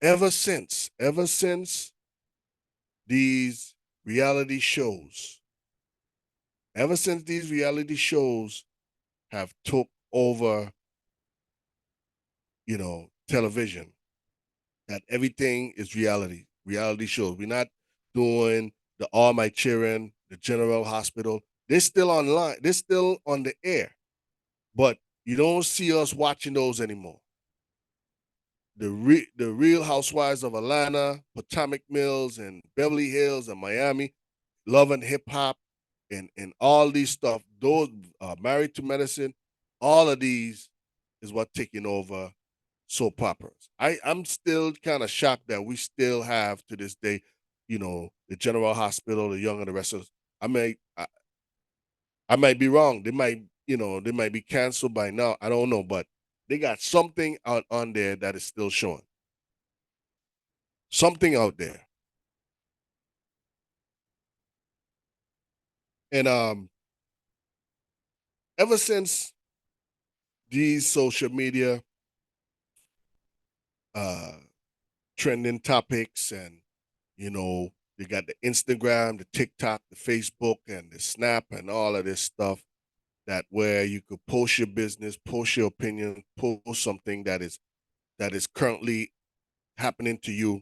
ever since these reality shows, ever since these reality shows have took over, television, that everything is reality shows. We're not doing the All My Children, the General Hospital. They're still online. They're still on the air, but you don't see us watching those anymore. The Real Housewives of Atlanta, Potomac Mills, and Beverly Hills and Miami, Love and Hip Hop, and all these stuff. Those Married to Medicine, all of these is what taking over soap operas. I'm still kind of shocked that we still have to this day, the General Hospital, the Young and the Restless. I may I might be wrong. They might be canceled by now. I don't know, but they got something out on there that is still showing. Something out there. And ever since these social media uh trending topics and they got the Instagram, the TikTok, the Facebook, and the Snap, and all of this stuff that where you could post your business, post your opinion, post something that is currently happening to you,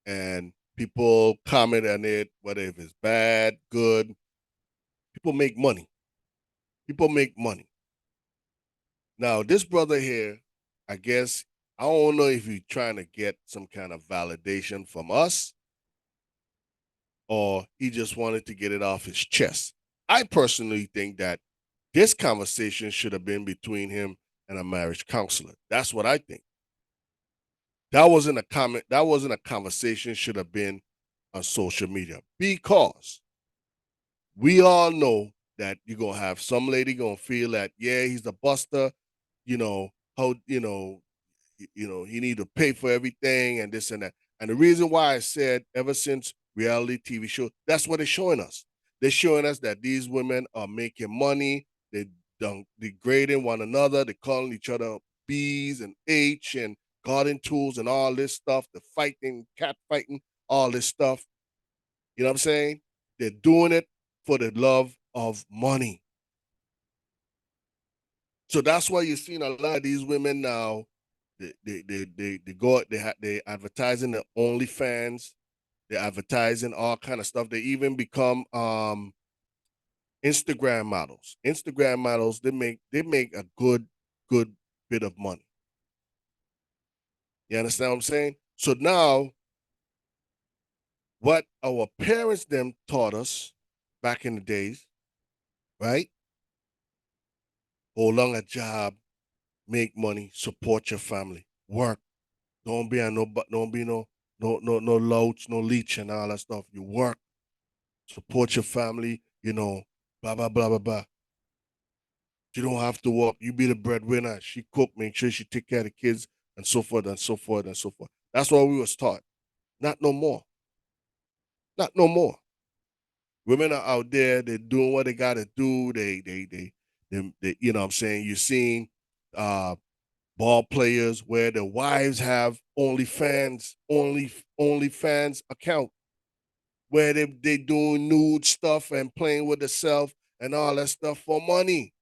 and people comment on it, whether if it's bad, good. People make money. People make money. Now, this brother here, I guess I don't know if he's trying to get some kind of validation from us or he just wanted to get it off his chest. I personally think that this conversation should have been between him and a marriage counselor. That's what I think. That wasn't a comment. That wasn't a conversation. Should have been on social media because we all know that you're gonna have some lady gonna feel that yeah he's a buster, how he need to pay for everything and this and that. And the reason why I said ever since reality TV show, that's what they're showing us. They're showing us that these women are making money. They're degrading one another. They're calling each other B's and H and garden tools and all this stuff. The fighting, cat fighting, all this stuff. You know what I'm saying? They're doing it for the love of money. So that's why you're seeing a lot of these women now. They go they advertising the OnlyFans. They're advertising all kind of stuff. They even become Instagram models. Instagram models they make a good bit of money. You understand what I'm saying? So now what our parents them taught us back in the days, right? hold on a job, make money, support your family, work. Don't be a don't be no loach, no leech and all that stuff. You work, support your family, blah blah blah blah blah. You don't have to work. You be the breadwinner. She cook, make sure she take care of the kids, and so forth and so forth and so forth. That's what we was taught. Not no more. Not no more. Women are out there. They're doing what they got to do. They, you know what I'm saying? You're seeing uh, ball players where the wives have only fans account where they doing nude stuff and playing with themselves and all that stuff for money.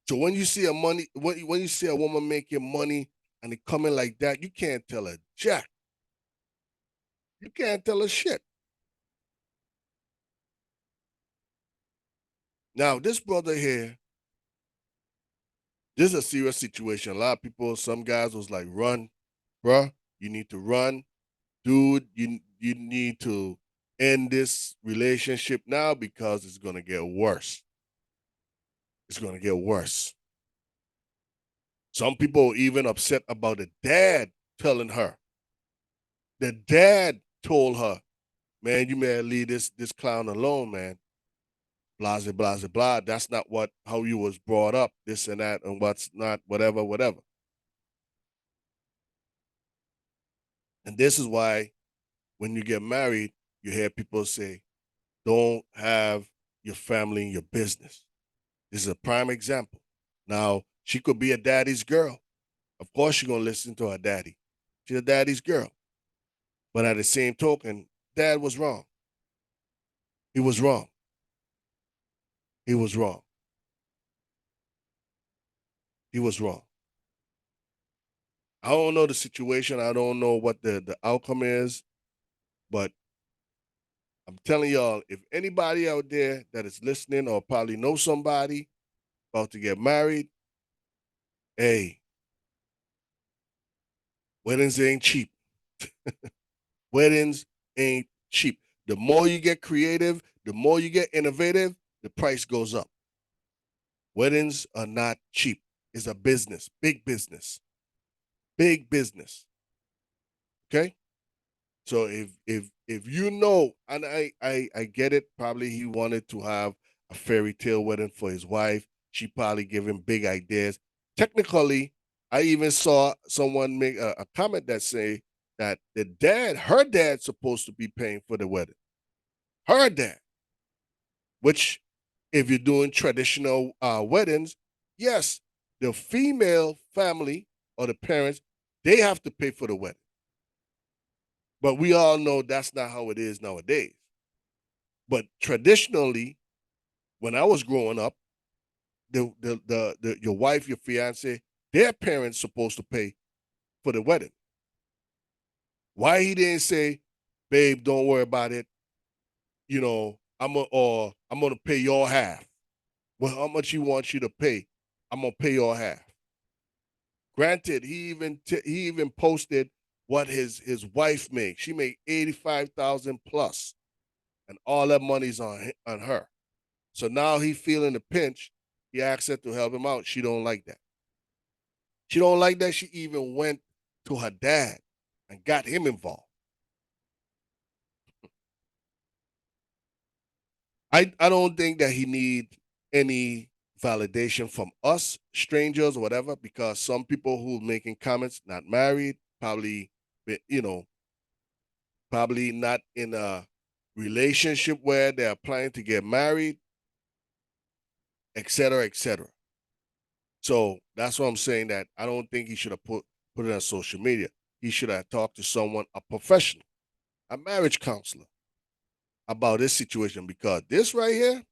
So when you see when you see a woman making money and it coming like that, you can't tell her jack. You can't tell her shit. Now this brother here, this is a serious situation. A lot of people, some guys was like, run, bruh. You need to run, dude. You need to end this relationship now because it's gonna get worse. It's gonna get worse. Some people even upset about the dad telling her. The dad told her, man, you may leave this clown alone, man. Blah blah blah blah. That's not what how you was brought up. This and that and what's not whatever whatever. And this is why when you get married, you hear people say, "Don't have your family in your business." This is a prime example. Now she could be a daddy's girl. Of course, she's gonna listen to her daddy. She's a daddy's girl. But at the same token, dad was wrong. He was wrong. He was wrong. He was wrong. I don't know the situation. I don't know what the outcome is, but I'm telling y'all, if anybody out there that is listening or probably know somebody about to get married, hey, weddings ain't cheap. Weddings ain't cheap. The more you get creative, the more you get innovative, the price goes up. Weddings are not cheap. It's a business, big business, big business. Okay. So if you know, and I get it, probably he wanted to have a fairy tale wedding for his wife. She probably gave him big ideas. Technically, I even saw someone make a comment that say that her dad's supposed to be paying for the wedding. Her dad, which if you're doing traditional weddings, yes, the female family or the parents, they have to pay for the wedding. But we all know that's not how it is nowadays. But traditionally, when I was growing up, your wife, your fiance, their parents supposed to pay for the wedding. Why he didn't say, babe, don't worry about it. I'm gonna pay your half. Well, how much he wants you to pay? I'm gonna pay your half. Granted, he even posted what his wife made. She made 85,000 plus, and all that money's on her. So now he feeling the pinch. He asked her to help him out. She don't like that. She don't like that. She even went to her dad and got him involved. I don't think that he need any validation from us, strangers or whatever, because some people who making comments not married, probably you know, probably not in a relationship where they're planning to get married, et cetera, et cetera. So that's what I'm saying that I don't think he should have put it on social media. He should have talked to someone, a professional, a marriage counselor about this situation because this right here,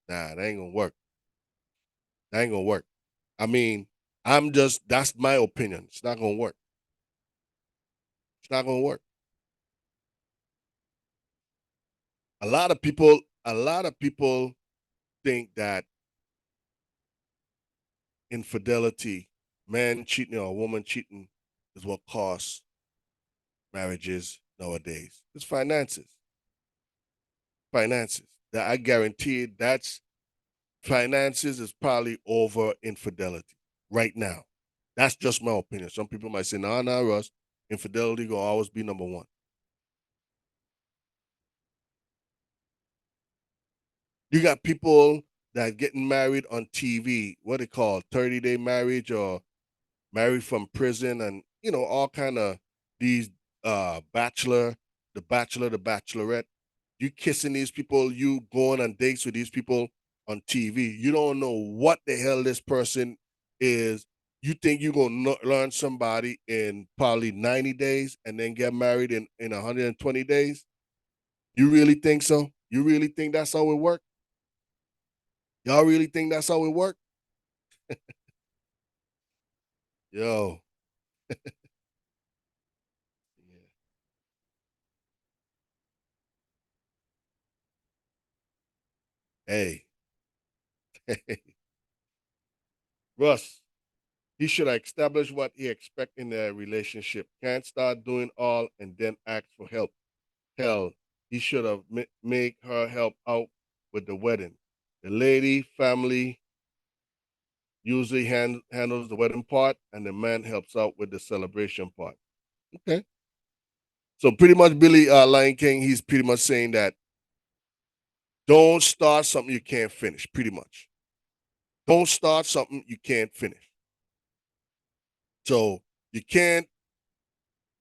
nah, that ain't gonna work. That ain't gonna work. I mean, that's my opinion. It's not gonna work. It's not gonna work. A lot of people think that infidelity, man cheating or a woman cheating, is what costs marriages nowadays. It's finances. Finances. That I guarantee that's finances is probably over infidelity right now. That's just my opinion. Some people might say, "Nah, nah, Russ, infidelity will always be number one." You got people that getting married on TV. What they call 30-day marriage or married from prison, and all kind of these bachelor, the bachelorette. You kissing these people, you going on dates with these people on TV. You don't know what the hell this person is. You think you're gonna learn somebody in probably 90 days and then get married in 120 days? You really think so? You really think that's how it works? Y'all really think that's how it works? Yo, hey, Russ, he should establish what he expects in a relationship. Can't start doing all and then ask for help. Hell, he should have make her help out with the wedding. The lady family usually handles the wedding part, and the man helps out with the celebration part. Okay. So pretty much Billy Lion King, he's pretty much saying that don't start something you can't finish, pretty much. Don't start something you can't finish. So you can't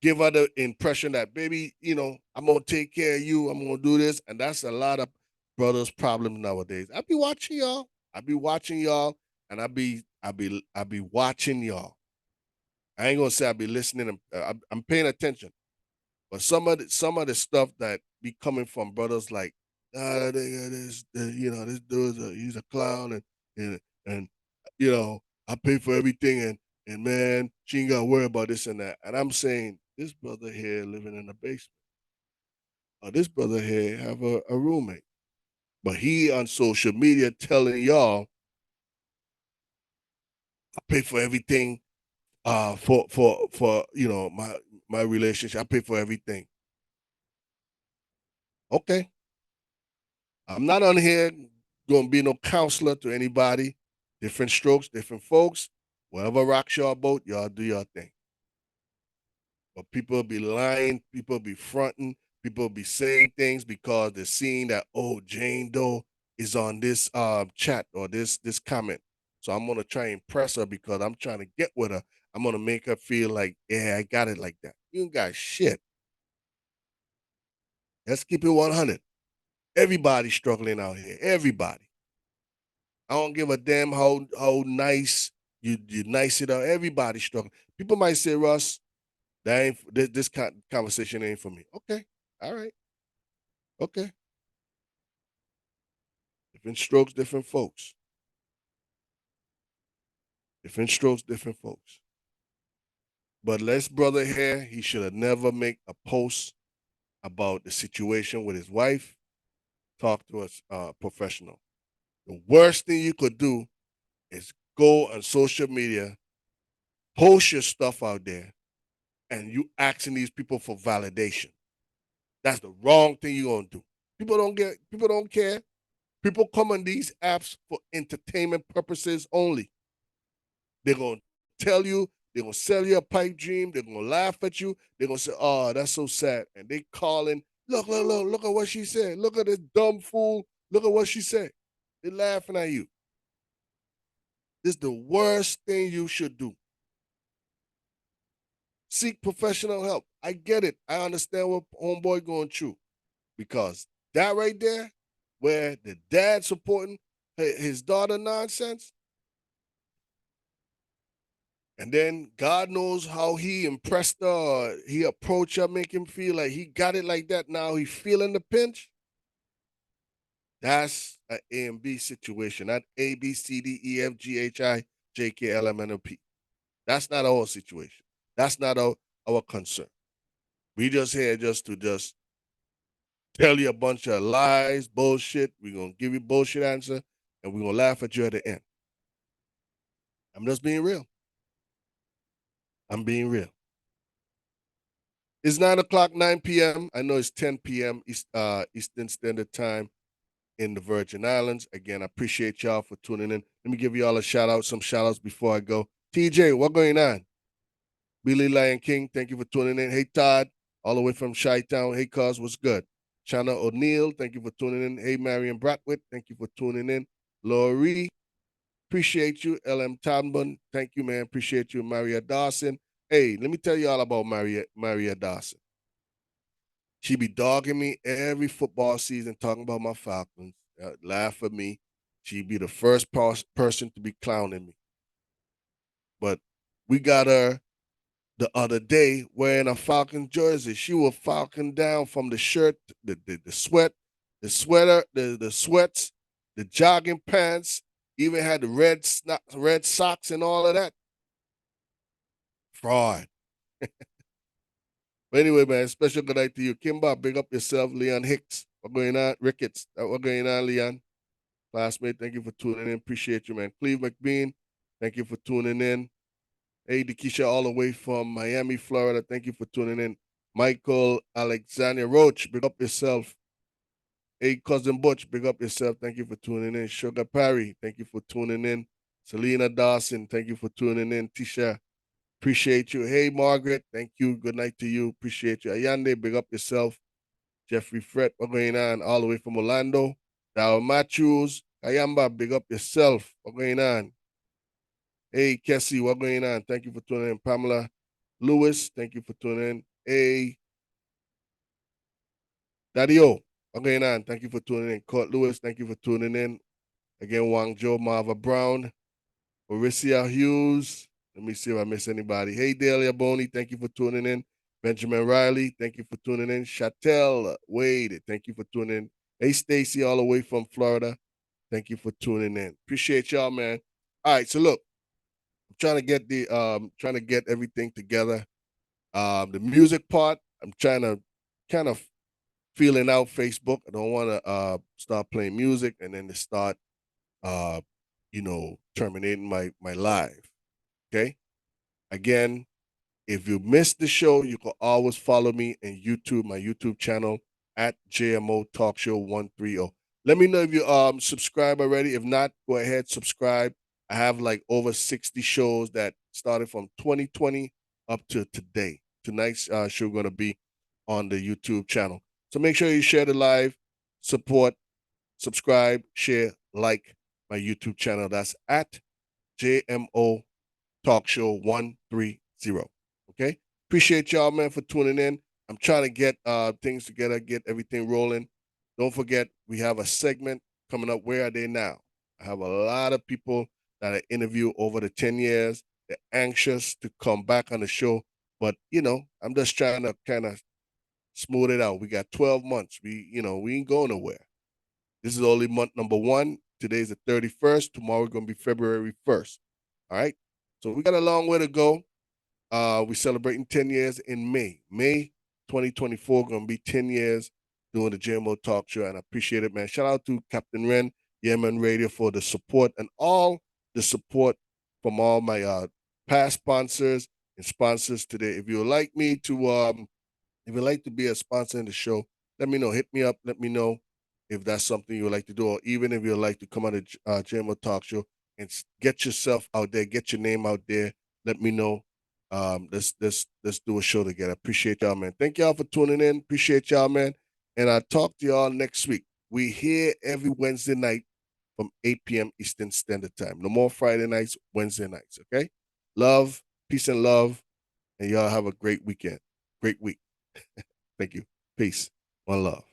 give her the impression that, baby, I'm gonna take care of you, I'm gonna do this. And that's a lot of brothers' problems nowadays. I be watching y'all. I be watching y'all, and I be watching y'all. I ain't gonna say I be listening. I'm paying attention. But some of the stuff that be coming from brothers like, this dude's he's a clown, and I pay for everything, and man, she ain't gotta worry about this and that. And I'm saying this brother here living in the basement, or this brother here have a roommate, but he on social media telling y'all I pay for everything, for my relationship. I pay for everything. Okay, I'm not on here going to be no counselor to anybody. Different strokes, different folks. Whatever rocks your boat, y'all do your thing. But people be lying, people be fronting, people be saying things because they're seeing that, oh, Jane Doe is on this chat or this comment. So I'm gonna try and impress her because I'm trying to get with her. I'm gonna make her feel like, yeah, I got it like that. You ain't got shit. Let's keep it 100. Everybody's struggling out here. Everybody. I don't give a damn how nice you nice it up. Everybody's struggling. People might say, Russ, that ain't this conversation ain't for me. Okay, all right, okay. Different strokes, different folks. Different strokes, different folks. But Les brother here, he should have never make a post about the situation with his wife. Talk to a professional. The worst thing you could do is go on social media, post your stuff out there, and you asking these people for validation. That's the wrong thing you're gonna do. People don't care. People come on these apps for entertainment purposes only. They're gonna tell you, they're gonna sell you a pipe dream, they're gonna laugh at you, they're gonna say, oh, that's so sad. And they calling, look at what she said. Look at this dumb fool. Look at what she said. They're laughing at you. This is the worst thing you should do. Seek professional help. I get it. I understand what homeboy going through. Because that right there, where the dad supporting his daughter nonsense, and then God knows how he impressed her, he approached her, make him feel like he got it like that. Now he feeling the pinch. That's an A and B situation, not A, B, C, D, E, F, G, H, I, J, K, L, M, N, O, P. That's not our situation. That's not our concern. We just here just to just tell you a bunch of lies, bullshit. We're gonna give you bullshit answer, and we're gonna laugh at you at the end. I'm just being real. I'm being real. It's 9 o'clock, 9 p.m. I know it's 10 p.m. Eastern Standard Time in the Virgin Islands. Again, I appreciate y'all for tuning in. Let me give y'all a shout out, some shout outs before I go. TJ, what going on? Billy Lion King, thank you for tuning in. Hey, Todd, all the way from Chi-Town. Hey, Cuz, what's good? Chana O'Neill, thank you for tuning in. Hey, Marion Brackwit, thank you for tuning in. Laurie, appreciate you. LM Todman, thank you, man. Appreciate you. Maria Dawson. Hey, let me tell you all about Maria Dawson. She be dogging me every football season, talking about my Falcons, laugh at me. She be the first person to be clowning me. But we got her the other day wearing a Falcon jersey. She was Falcon down from the shirt, the sweat, the sweater, the sweats, the jogging pants, even had the red socks and all of that. Fraud. But anyway, man, special good night to you. Kimba, big up yourself. Leon Hicks, what going on? Ricketts, what going on, Leon? Classmate, thank you for tuning in. Appreciate you, man. Cleve McBean, thank you for tuning in. Hey, Dekisha, all the way from Miami, Florida. Thank you for tuning in. Michael Alexander Roach, big up yourself. Hey, Cousin Butch, big up yourself. Thank you for tuning in. Sugar Parry, thank you for tuning in. Selena Dawson, thank you for tuning in. Tisha, appreciate you. Hey, Margaret, thank you. Good night to you. Appreciate you. Ayande, big up yourself. Jeffrey Fred, what going on? All the way from Orlando. Dow Matthews, Kayamba, big up yourself. What going on? Hey, Kessie, what going on? Thank you for tuning in. Pamela Lewis, thank you for tuning in. Hey, Daddy-O, what going on? Thank you for tuning in. Court Lewis, thank you for tuning in. Again, Wang Joe, Marva Brown, Mauricia Hughes. Let me see if I miss anybody. Hey, Delia Boney, thank you for tuning in. Benjamin Riley, thank you for tuning in. Chattel Wade, thank you for tuning in. Hey, Stacy, all the way from Florida. Thank you for tuning in. Appreciate y'all, man. All right, so look, I'm trying to get everything together. The music part, I'm trying to kind of feeling out Facebook. I don't want to start playing music and then to start uh, terminating my live. Okay. Again, if you missed the show, you can always follow me in YouTube, my YouTube channel at JMO Talk Show 130. Let me know if you subscribe already. If not, go ahead, subscribe. I have like over 60 shows that started from 2020 up to today. Tonight's show gonna be on the YouTube channel. So make sure you share the live, support, subscribe, share, like my YouTube channel. That's at JMO Talk Show 130. Okay? Appreciate y'all, man, for tuning in. I'm trying to get things together, get everything rolling. Don't forget, we have a segment coming up. Where are they now? I have a lot of people that I interview over the 10 years. They're anxious to come back on the show. But, I'm just trying to kind of smooth it out. We got 12 months. We ain't going nowhere. This is only month number 1. Today's the 31st. Tomorrow going to be February 1st. All right? So we got a long way to go. We're celebrating 10 years in May. May 2024, going to be 10 years doing the JMO Talk Show, and I appreciate it, man. Shout out to Captain Ren, Yemen Radio for the support and all the support from all my past sponsors and sponsors today. If you would like me to if you'd like to be a sponsor in the show, let me know. Hit me up. Let me know if that's something you would like to do, or even if you'd like to come on the JMO Talk Show and get yourself out there, get your name out there. Let me know. Let's do a show together. Appreciate y'all, man. Thank y'all for tuning in. Appreciate y'all, man. And I'll talk to y'all next week. We here every Wednesday night from 8 p.m. Eastern Standard Time. No more Friday nights, Wednesday nights. Okay. Love, peace, and love. And y'all have a great weekend. Great week. Thank you. Peace. One love.